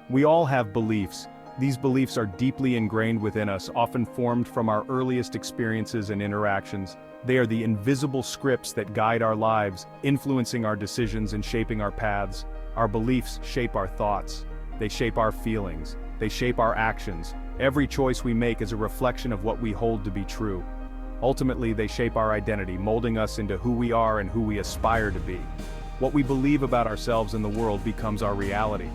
We all have beliefs. These beliefs are deeply ingrained within us, often formed from our earliest experiences and interactions. They are the invisible scripts that guide our lives, influencing our decisions and shaping our paths. Our beliefs shape our thoughts. They shape our feelings. They shape our actions. Every choice we make is a reflection of what we hold to be true. Ultimately, they shape our identity, molding us into who we are and who we aspire to be. What we believe about ourselves and the world becomes our reality.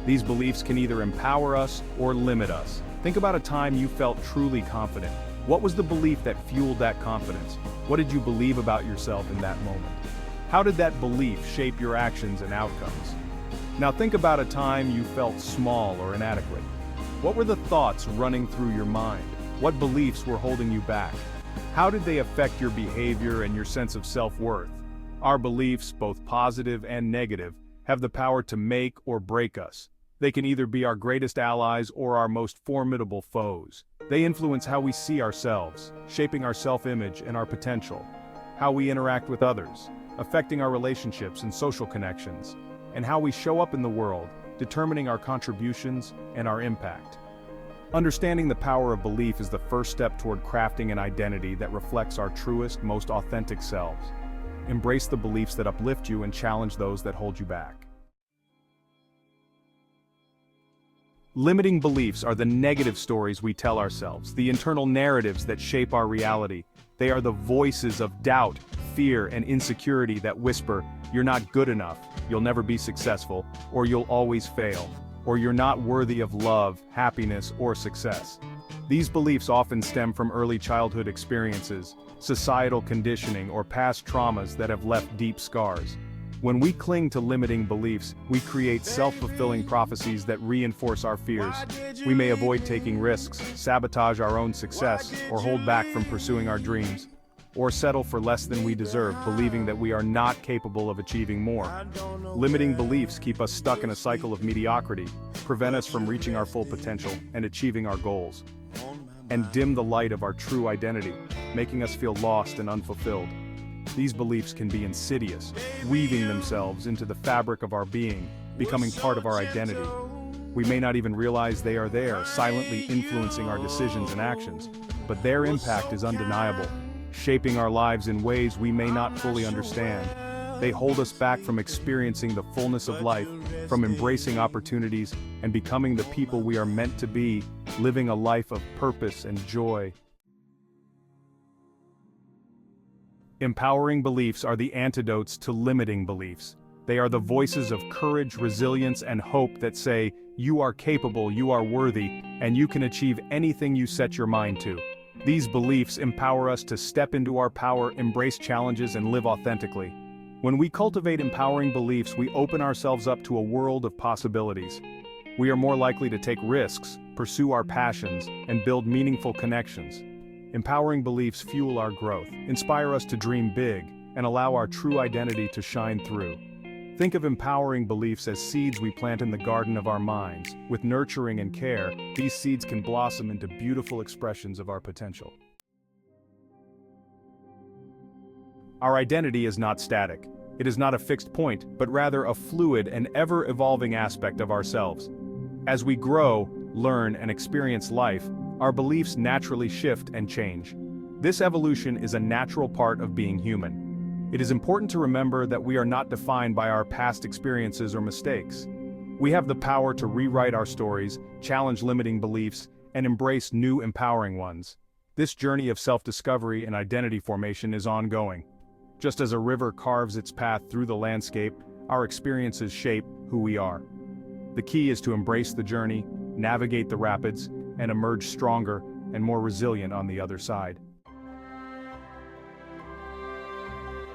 These beliefs can either empower us or limit us. Think about a time you felt truly confident. What was the belief that fueled that confidence? What did you believe about yourself in that moment? How did that belief shape your actions and outcomes? Now think about a time you felt small or inadequate. What were the thoughts running through your mind? What beliefs were holding you back? How did they affect your behavior and your sense of self-worth? Our beliefs, both positive and negative, have the power to make or break us. They can either be our greatest allies or our most formidable foes. They influence how we see ourselves, shaping our self-image and our potential, how we interact with others, affecting our relationships and social connections, and how we show up in the world, determining our contributions and our impact. Understanding the power of belief is the first step toward crafting an identity that reflects our truest, most authentic selves. Embrace the beliefs that uplift you and challenge those that hold you back. Limiting beliefs are the negative stories we tell ourselves, the internal narratives that shape our reality. They are the voices of doubt, fear, and insecurity that whisper, "You're not good enough, you'll never be successful, or you'll always fail, or you're not worthy of love, happiness, or success." These beliefs often stem from early childhood experiences, societal conditioning, or past traumas that have left deep scars. When we cling to limiting beliefs, we create self-fulfilling prophecies that reinforce our fears. We may avoid taking risks, sabotage our own success, or hold back from pursuing our dreams, or settle for less than we deserve, believing that we are not capable of achieving more. Limiting beliefs keep us stuck in a cycle of mediocrity, prevent us from reaching our full potential and achieving our goals, and dim the light of our true identity, making us feel lost and unfulfilled. These beliefs can be insidious, weaving themselves into the fabric of our being, becoming part of our identity. We may not even realize they are there, silently influencing our decisions and actions, but their impact is undeniable, shaping our lives in ways we may not fully understand. They hold us back from experiencing the fullness of life, from embracing opportunities, and becoming the people we are meant to be, living a life of purpose and joy. Empowering beliefs are the antidotes to limiting beliefs. They are the voices of courage, resilience, and hope that say, "You are capable, you are worthy, and you can achieve anything you set your mind to." These beliefs empower us to step into our power, embrace challenges, and live authentically. When we cultivate empowering beliefs, we open ourselves up to a world of possibilities. We are more likely to take risks, pursue our passions, and build meaningful connections. Empowering beliefs fuel our growth, inspire us to dream big, and allow our true identity to shine through. Think of empowering beliefs as seeds we plant in the garden of our minds. With nurturing and care, these seeds can blossom into beautiful expressions of our potential. Our identity is not static. It is not a fixed point, but rather a fluid and ever-evolving aspect of ourselves. As we grow, learn, and experience life, our beliefs naturally shift and change. This evolution is a natural part of being human. It is important to remember that we are not defined by our past experiences or mistakes. We have the power to rewrite our stories, challenge limiting beliefs, and embrace new empowering ones. This journey of self-discovery and identity formation is ongoing. Just as a river carves its path through the landscape, our experiences shape who we are. The key is to embrace the journey, navigate the rapids, and emerge stronger and more resilient on the other side.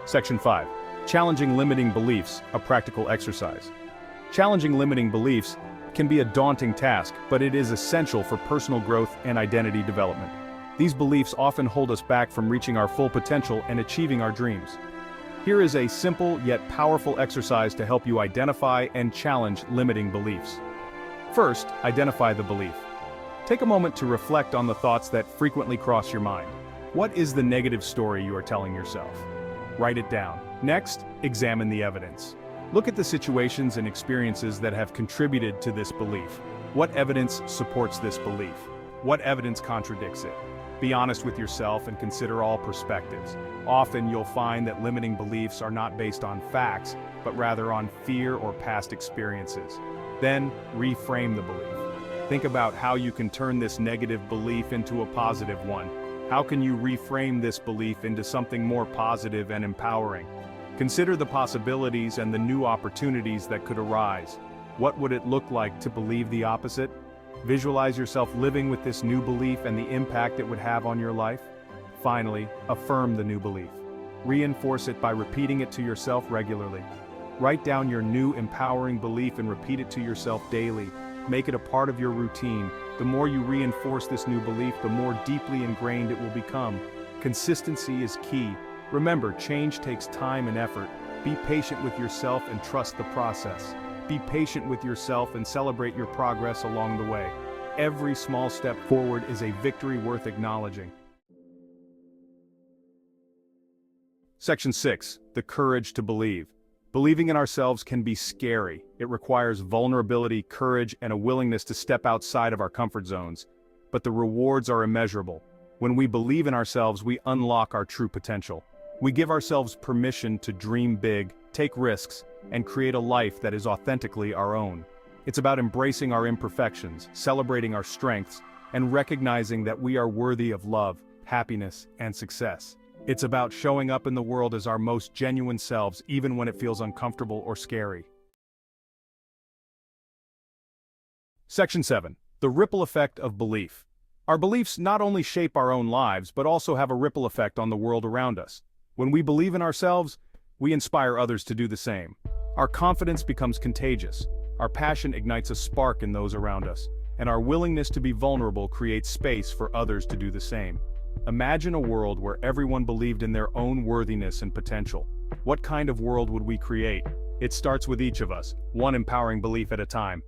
Section 5. Challenging limiting beliefs, a practical exercise. Challenging limiting beliefs can be a daunting task, but it is essential for personal growth and identity development. These beliefs often hold us back from reaching our full potential and achieving our dreams. Here is a simple yet powerful exercise to help you identify and challenge limiting beliefs. First, identify the belief. Take a moment to reflect on the thoughts that frequently cross your mind. What is the negative story you are telling yourself? Write it down. Next, examine the evidence. Look at the situations and experiences that have contributed to this belief. What evidence supports this belief? What evidence contradicts it? Be honest with yourself and consider all perspectives. Often you'll find that limiting beliefs are not based on facts, but rather on fear or past experiences. Then, reframe the belief. Think about how you can turn this negative belief into a positive one. How can you reframe this belief into something more positive and empowering? Consider the possibilities and the new opportunities that could arise. What would it look like to believe the opposite? Visualize yourself living with this new belief and the impact it would have on your life. Finally, affirm the new belief. Reinforce it by repeating it to yourself regularly. Write down your new empowering belief and repeat it to yourself daily. Make it a part of your routine. The more you reinforce this new belief, the more deeply ingrained it will become. Consistency is key. Remember, change takes time and effort. Be patient with yourself and trust the process. Be patient with yourself and celebrate your progress along the way. Every small step forward is a victory worth acknowledging. Section 6. The courage to believe. Believing in ourselves can be scary. It requires vulnerability, courage, and a willingness to step outside of our comfort zones. But the rewards are immeasurable. When we believe in ourselves, we unlock our true potential. We give ourselves permission to dream big, take risks, and create a life that is authentically our own. It's about embracing our imperfections, celebrating our strengths, and recognizing that we are worthy of love, happiness, and success. It's about showing up in the world as our most genuine selves, even when it feels uncomfortable or scary. Section 7. The ripple effect of belief. Our beliefs not only shape our own lives, but also have a ripple effect on the world around us. When we believe in ourselves, we inspire others to do the same. Our confidence becomes contagious. Our passion ignites a spark in those around us, and our willingness to be vulnerable creates space for others to do the same. Imagine a world where everyone believed in their own worthiness and potential. What kind of world would we create? It starts with each of us, one empowering belief at a time.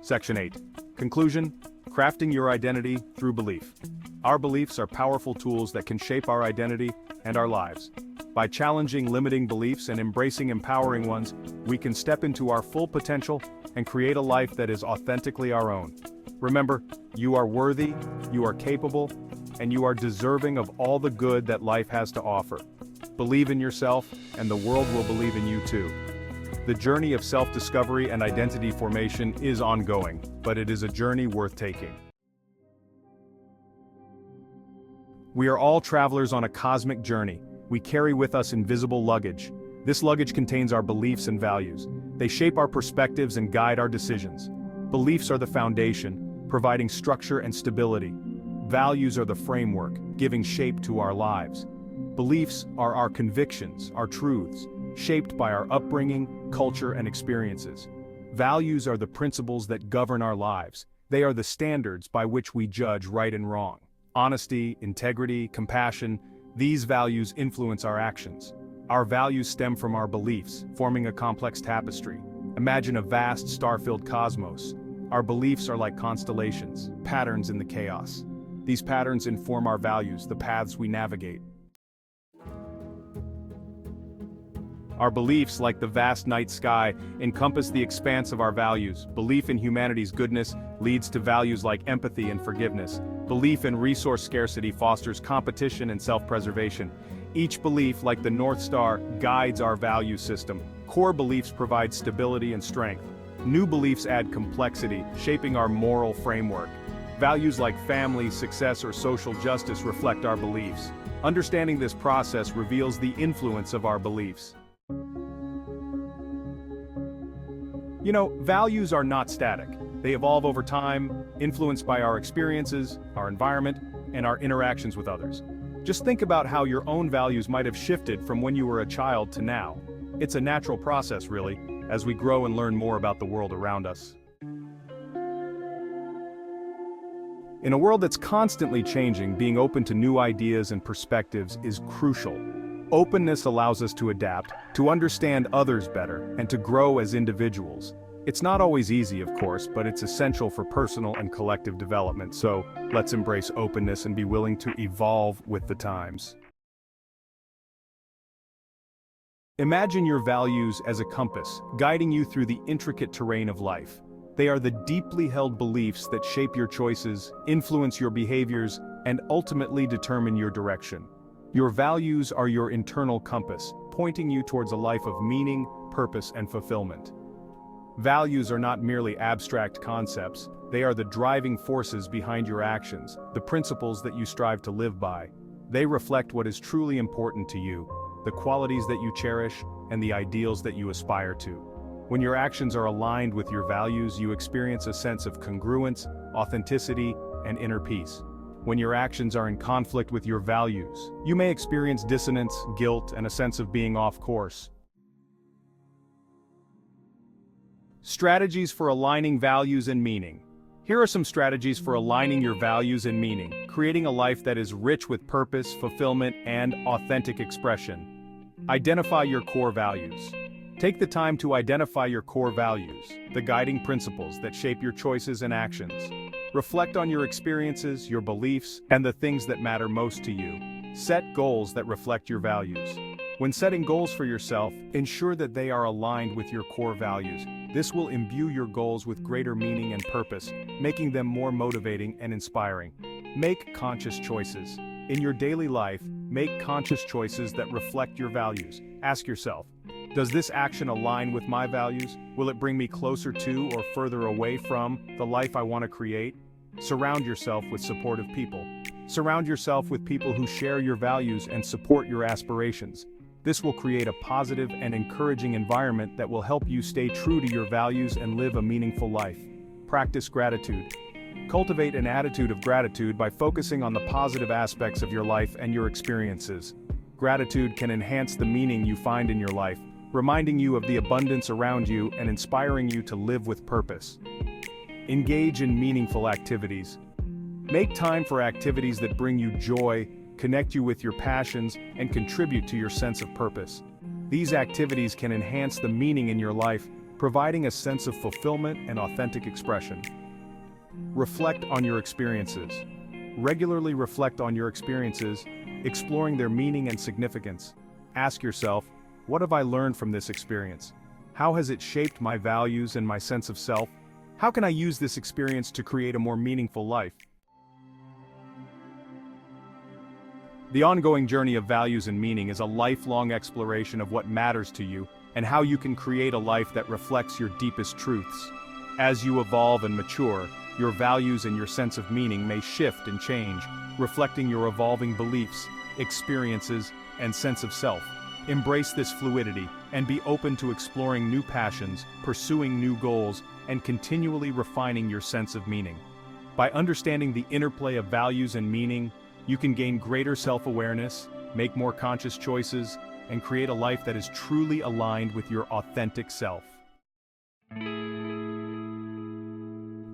Section 8. Conclusion: crafting your identity through belief. Our beliefs are powerful tools that can shape our identity and our lives. By challenging limiting beliefs and embracing empowering ones, we can step into our full potential and create a life that is authentically our own. Remember, you are worthy, you are capable, and you are deserving of all the good that life has to offer. Believe in yourself, and the world will believe in you too. The journey of self-discovery and identity formation is ongoing, but it is a journey worth taking. We are all travelers on a cosmic journey. We carry with us invisible luggage. This luggage contains our beliefs and values. They shape our perspectives and guide our decisions. Beliefs are the foundation, providing structure and stability. Values are the framework, giving shape to our lives. Beliefs are our convictions, our truths, shaped by our upbringing, culture, and experiences. Values are the principles that govern our lives. They are the standards by which we judge right and wrong. Honesty, integrity, compassion, these values influence our actions. Our values stem from our beliefs, forming a complex tapestry. Imagine a vast star-filled cosmos. Our beliefs are like constellations, patterns in the chaos. These patterns inform our values, the paths we navigate. Our beliefs, like the vast night sky, encompass the expanse of our values. Belief in humanity's goodness leads to values like empathy and forgiveness. Belief in resource scarcity fosters competition and self-preservation. Each belief, like the North Star, guides our value system. Core beliefs provide stability and strength. New beliefs add complexity, shaping our moral framework. Values like family, success, or social justice reflect our beliefs. Understanding this process reveals the influence of our beliefs. You know, values are not static. They evolve over time, influenced by our experiences, our environment, and our interactions with others. Just think about how your own values might have shifted from when you were a child to now. It's a natural process, really, as we grow and learn more about the world around us. In a world that's constantly changing, being open to new ideas and perspectives is crucial. Openness allows us to adapt, to understand others better, and to grow as individuals. It's not always easy, of course, but it's essential for personal and collective development, so let's embrace openness and be willing to evolve with the times. Imagine your values as a compass, guiding you through the intricate terrain of life. They are the deeply held beliefs that shape your choices, influence your behaviors, and ultimately determine your direction. Your values are your internal compass, pointing you towards a life of meaning, purpose, and fulfillment. Values are not merely abstract concepts, they are the driving forces behind your actions, the principles that you strive to live by. They reflect what is truly important to you, the qualities that you cherish, and the ideals that you aspire to. When your actions are aligned with your values, you experience a sense of congruence, authenticity, and inner peace. When your actions are in conflict with your values, you may experience dissonance, guilt, and a sense of being off course. Strategies for aligning values and meaning. Here are some strategies for aligning your values and meaning, creating a life that is rich with purpose, fulfillment, and authentic expression. Identify your core values. Take the time to identify your core values, the guiding principles that shape your choices and actions. Reflect on your experiences, your beliefs, and the things that matter most to you. Set goals that reflect your values. When setting goals for yourself, ensure that they are aligned with your core values. This will imbue your goals with greater meaning and purpose, making them more motivating and inspiring. Make conscious choices. In your daily life, make conscious choices that reflect your values. Ask yourself, does this action align with my values? Will it bring me closer to or further away from the life I want to create? Surround yourself with supportive people. Surround yourself with people who share your values and support your aspirations. This will create a positive and encouraging environment that will help you stay true to your values and live a meaningful life. Practice gratitude. Cultivate an attitude of gratitude by focusing on the positive aspects of your life and your experiences. Gratitude can enhance the meaning you find in your life, reminding you of the abundance around you and inspiring you to live with purpose. Engage in meaningful activities. Make time for activities that bring you joy, connect you with your passions, and contribute to your sense of purpose. These activities can enhance the meaning in your life, providing a sense of fulfillment and authentic expression. Reflect on your experiences. Regularly reflect on your experiences, exploring their meaning and significance. Ask yourself, what have I learned from this experience? How has it shaped my values and my sense of self? How can I use this experience to create a more meaningful life? The ongoing journey of values and meaning is a lifelong exploration of what matters to you and how you can create a life that reflects your deepest truths. As you evolve and mature, your values and your sense of meaning may shift and change, reflecting your evolving beliefs, experiences, and sense of self. Embrace this fluidity and be open to exploring new passions, pursuing new goals, and continually refining your sense of meaning. By understanding the interplay of values and meaning, you can gain greater self-awareness, make more conscious choices, and create a life that is truly aligned with your authentic self.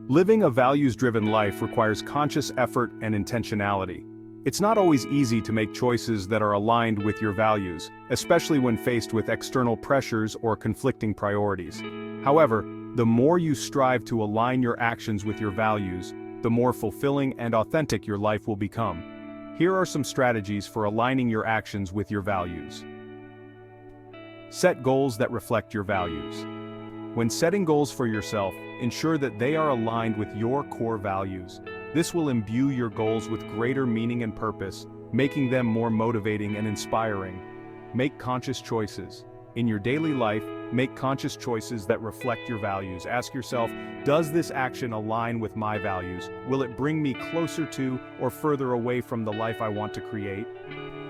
Living a values-driven life requires conscious effort and intentionality. It's not always easy to make choices that are aligned with your values, especially when faced with external pressures or conflicting priorities. However, the more you strive to align your actions with your values, the more fulfilling and authentic your life will become. Here are some strategies for aligning your actions with your values. Set goals that reflect your values. When setting goals for yourself, ensure that they are aligned with your core values. This will imbue your goals with greater meaning and purpose, making them more motivating and inspiring. Make conscious choices. In your daily life, make conscious choices that reflect your values. Ask yourself, does this action align with my values? Will it bring me closer to or further away from the life I want to create?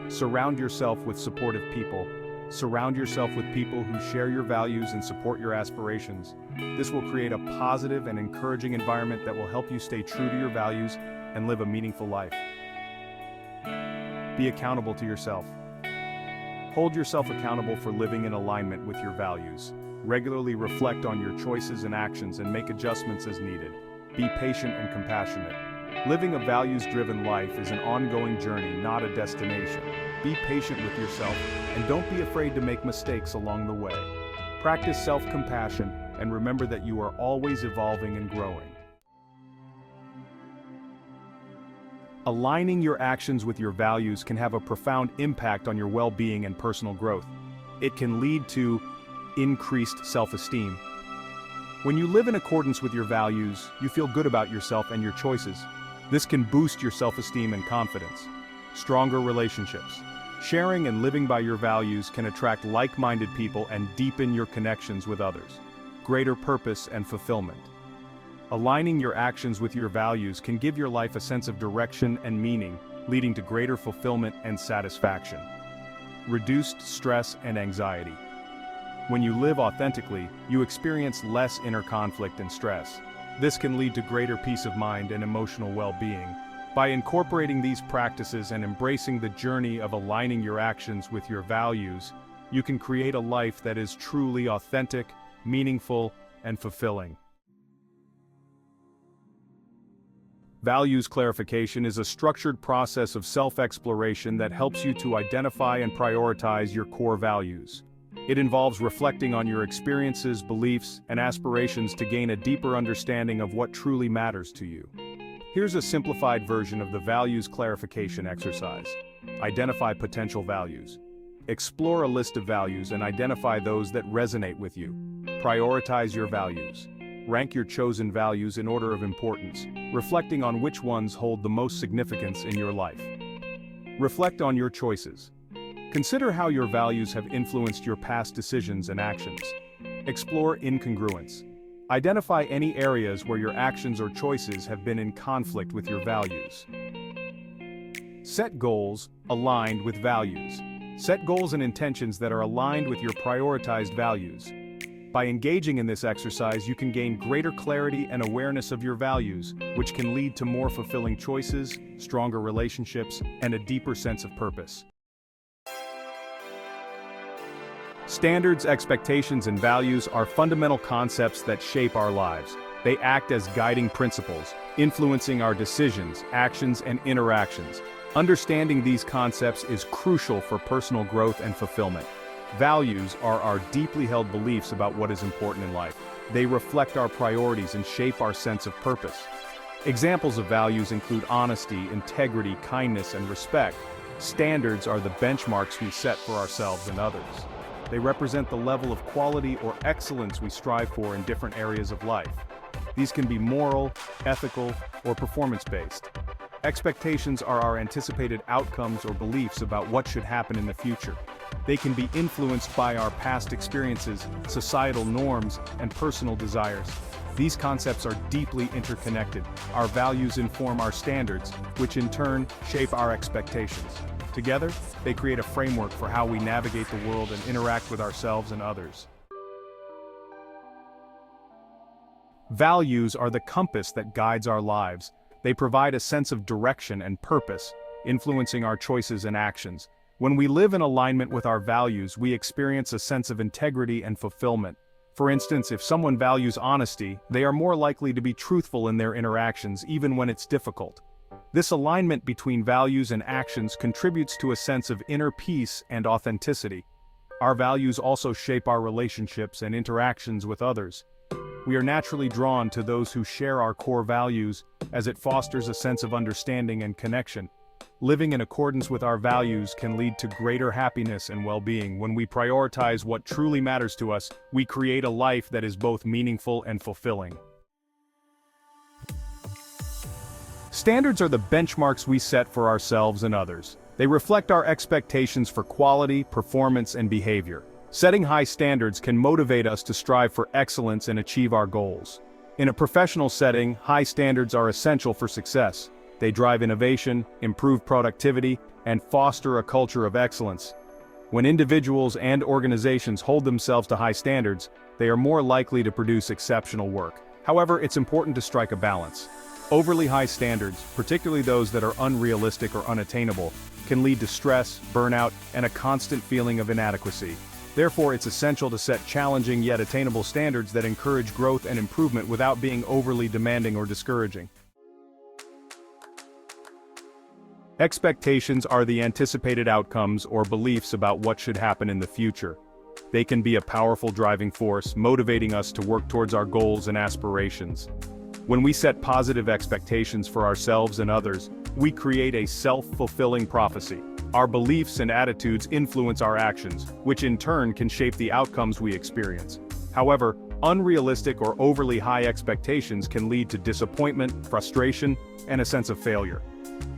Surround yourself with supportive people. Surround yourself with people who share your values and support your aspirations. This will create a positive and encouraging environment that will help you stay true to your values and live a meaningful life. Be accountable to yourself. Hold yourself accountable for living in alignment with your values. Regularly reflect on your choices and actions and make adjustments as needed. Be patient and compassionate. Living a values-driven life is an ongoing journey, not a destination. Be patient with yourself and don't be afraid to make mistakes along the way. Practice self-compassion and remember that you are always evolving and growing. Aligning your actions with your values can have a profound impact on your well-being and personal growth. it can lead to increased self-esteem. When you live in accordance with your values, you feel good about yourself and your choices. This can boost your self-esteem and confidence. Stronger relationships. Sharing and living by your values can attract like-minded people and deepen your connections with others. Greater purpose and fulfillment. Aligning your actions with your values can give your life a sense of direction and meaning, leading to greater fulfillment and satisfaction. Reduced stress and anxiety. When you live authentically, you experience less inner conflict and stress. This can lead to greater peace of mind and emotional well-being. By incorporating these practices and embracing the journey of aligning your actions with your values, you can create a life that is truly authentic, meaningful, and fulfilling. Values clarification is a structured process of self-exploration that helps you to identify and prioritize your core values. It involves reflecting on your experiences, beliefs, and aspirations to gain a deeper understanding of what truly matters to you. Here's a simplified version of the values clarification exercise. Identify potential values. Explore a list of values and identify those that resonate with you. Prioritize your values. Rank your chosen values in order of importance, reflecting on which ones hold the most significance in your life. Reflect on your choices. Consider how your values have influenced your past decisions and actions. Explore incongruence. Identify any areas where your actions or choices have been in conflict with your values. Set goals aligned with values. Set goals and intentions that are aligned with your prioritized values. By engaging in this exercise, you can gain greater clarity and awareness of your values, which can lead to more fulfilling choices, stronger relationships, and a deeper sense of purpose. Standards, expectations, and values are fundamental concepts that shape our lives. They act as guiding principles, influencing our decisions, actions, and interactions. Understanding these concepts is crucial for personal growth and fulfillment. Values are our deeply held beliefs about what is important in life. They reflect our priorities and shape our sense of purpose. Examples of values include honesty, integrity, kindness, and respect. Standards are the benchmarks we set for ourselves and others. They represent the level of quality or excellence we strive for in different areas of life. These can be moral, ethical, or performance-based. Expectations are our anticipated outcomes or beliefs about what should happen in the future. They can be influenced by our past experiences, societal norms, and personal desires. These concepts are deeply interconnected. Our values inform our standards, which in turn shape our expectations. Together, they create a framework for how we navigate the world and interact with ourselves and others. Values are the compass that guides our lives. They provide a sense of direction and purpose, influencing our choices and actions. When we live in alignment with our values, we experience a sense of integrity and fulfillment. For instance, if someone values honesty, they are more likely to be truthful in their interactions, even when it's difficult. This alignment between values and actions contributes to a sense of inner peace and authenticity. Our values also shape our relationships and interactions with others. We are naturally drawn to those who share our core values, as it fosters a sense of understanding and connection. Living in accordance with our values can lead to greater happiness and well-being. When we prioritize what truly matters to us, we create a life that is both meaningful and fulfilling. Standards are the benchmarks we set for ourselves and others. They reflect our expectations for quality, performance, and behavior. Setting high standards can motivate us to strive for excellence and achieve our goals. In a professional setting, high standards are essential for success. They drive innovation, improve productivity, and foster a culture of excellence. When individuals and organizations hold themselves to high standards, they are more likely to produce exceptional work. However, it's important to strike a balance. Overly high standards, particularly those that are unrealistic or unattainable, can lead to stress, burnout, and a constant feeling of inadequacy. Therefore, it's essential to set challenging yet attainable standards that encourage growth and improvement without being overly demanding or discouraging. Expectations are the anticipated outcomes or beliefs about what should happen in the future. They can be a powerful driving force, motivating us to work towards our goals and aspirations. When we set positive expectations for ourselves and others, we create a self-fulfilling prophecy. Our beliefs and attitudes influence our actions, which in turn can shape the outcomes we experience. However, unrealistic or overly high expectations can lead to disappointment, frustration, and a sense of failure.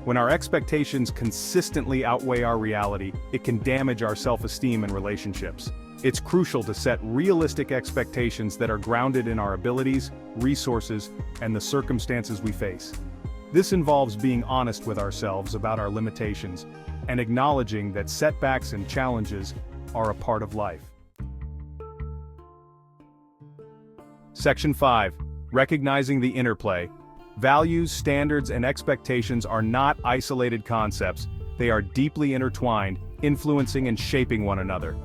When our expectations consistently outweigh our reality, it can damage our self-esteem and relationships. It's crucial to set realistic expectations that are grounded in our abilities, resources, and the circumstances we face. This involves being honest with ourselves about our limitations and acknowledging that setbacks and challenges are a part of life. Section 5. Recognizing the interplay. Values, standards, and expectations are not isolated concepts. They are deeply intertwined, influencing and shaping one another.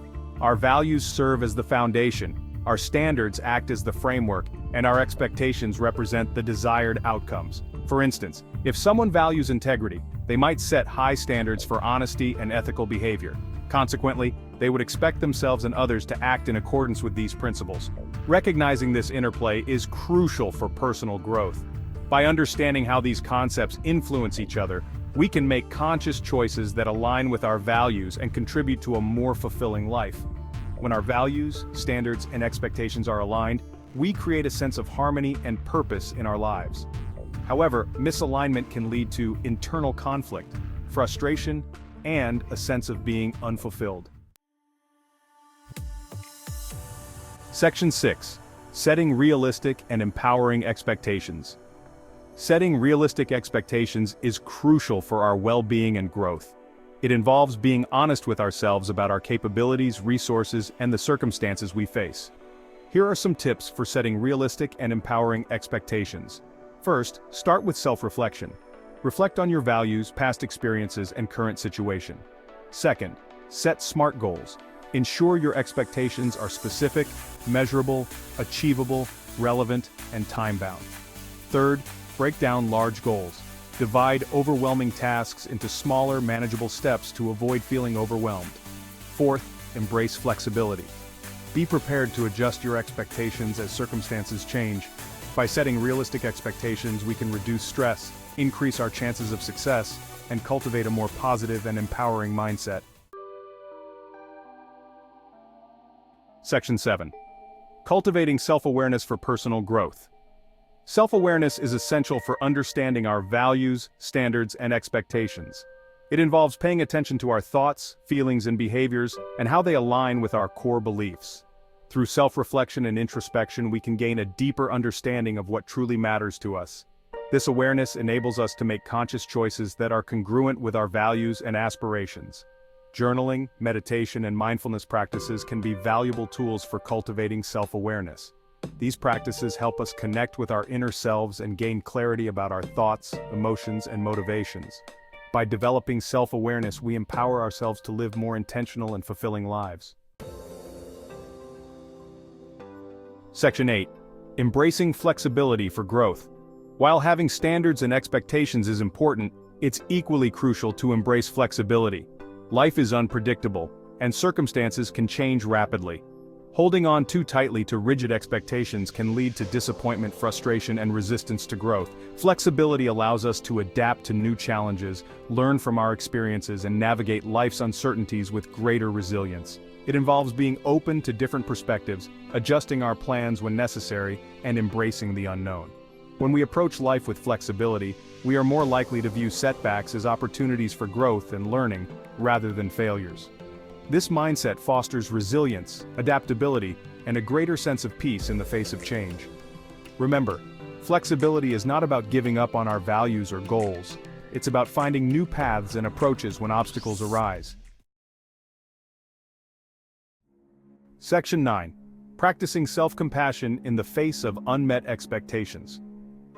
Our values serve as the foundation, our standards act as the framework, and our expectations represent the desired outcomes. For instance, if someone values integrity, they might set high standards for honesty and ethical behavior. Consequently, they would expect themselves and others to act in accordance with these principles. Recognizing this interplay is crucial for personal growth. By understanding how these concepts influence each other, we can make conscious choices that align with our values and contribute to a more fulfilling life. When our values, standards, and expectations are aligned, we create a sense of harmony and purpose in our lives. However, misalignment can lead to internal conflict, frustration, and a sense of being unfulfilled. Section 6. Setting realistic and empowering expectations. Setting realistic expectations is crucial for our well-being and growth. It involves being honest with ourselves about our capabilities, resources, and the circumstances we face. Here are some tips for setting realistic and empowering expectations. First, start with self-reflection. Reflect on your values, past experiences, and current situation. Second, set SMART goals. Ensure your expectations are specific, measurable, achievable, relevant, and time-bound. Third, break down large goals. Divide overwhelming tasks into smaller, manageable steps to avoid feeling overwhelmed. Fourth, embrace flexibility. Be prepared to adjust your expectations as circumstances change. By setting realistic expectations, we can reduce stress, increase our chances of success, and cultivate a more positive and empowering mindset. Section 7. Cultivating self-awareness for personal growth. Self-awareness is essential for understanding our values, standards, and expectations. It involves paying attention to our thoughts, feelings, and behaviors, and how they align with our core beliefs. Through self-reflection and introspection, we can gain a deeper understanding of what truly matters to us. This awareness enables us to make conscious choices that are congruent with our values and aspirations. Journaling, meditation, and mindfulness practices can be valuable tools for cultivating self-awareness. These practices help us connect with our inner selves and gain clarity about our thoughts, emotions, and motivations. By developing self-awareness, we empower ourselves to live more intentional and fulfilling lives. Section 8. Embracing flexibility for growth. While having standards and expectations is important, it's equally crucial to embrace flexibility. Life is unpredictable, and circumstances can change rapidly. Holding on too tightly to rigid expectations can lead to disappointment, frustration, and resistance to growth. Flexibility allows us to adapt to new challenges, learn from our experiences, and navigate life's uncertainties with greater resilience. It involves being open to different perspectives, adjusting our plans when necessary, and embracing the unknown. When we approach life with flexibility, we are more likely to view setbacks as opportunities for growth and learning, rather than failures. This mindset fosters resilience, adaptability, and a greater sense of peace in the face of change. Remember, flexibility is not about giving up on our values or goals. It's about finding new paths and approaches when obstacles arise. Section 9. Practicing self-compassion in the face of unmet expectations.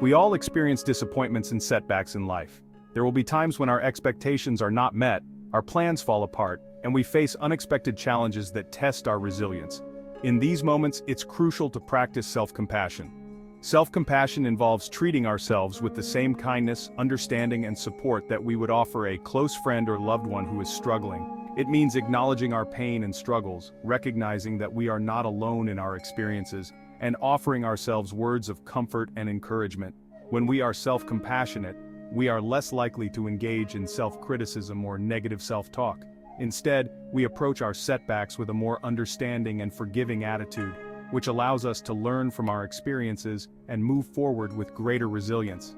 We all experience disappointments and setbacks in life. There will be times when our expectations are not met, our plans fall apart, and we face unexpected challenges that test our resilience. In these moments, it's crucial to practice self-compassion. Self-compassion involves treating ourselves with the same kindness, understanding, and support that we would offer a close friend or loved one who is struggling. It means acknowledging our pain and struggles, recognizing that we are not alone in our experiences, and offering ourselves words of comfort and encouragement. When we are self-compassionate, we are less likely to engage in self-criticism or negative self-talk. Instead, we approach our setbacks with a more understanding and forgiving attitude, which allows us to learn from our experiences and move forward with greater resilience.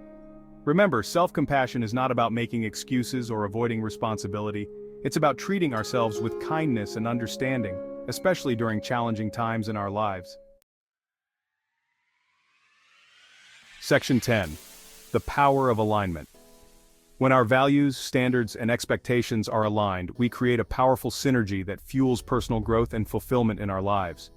Remember, self-compassion is not about making excuses or avoiding responsibility. It's about treating ourselves with kindness and understanding, especially during challenging times in our lives. Section 10. The power of alignment. When our values, standards, and expectations are aligned, we create a powerful synergy that fuels personal growth and fulfillment in our lives.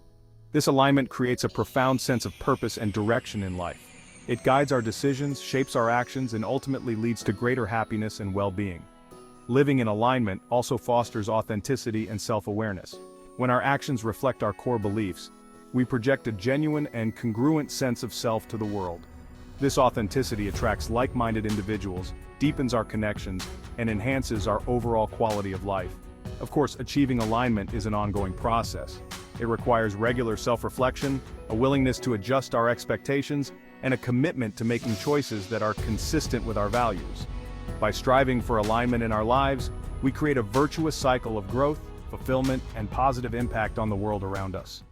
This alignment creates a profound sense of purpose and direction in life. It guides our decisions, shapes our actions, and ultimately leads to greater happiness and well-being. Living in alignment also fosters authenticity and self-awareness. When our actions reflect our core beliefs, we project a genuine and congruent sense of self to the world. This authenticity attracts like-minded individuals, deepens our connections, and enhances our overall quality of life. Of course, achieving alignment is an ongoing process. It requires regular self-reflection, a willingness to adjust our expectations, and a commitment to making choices that are consistent with our values. By striving for alignment in our lives, we create a virtuous cycle of growth, fulfillment, and positive impact on the world around us.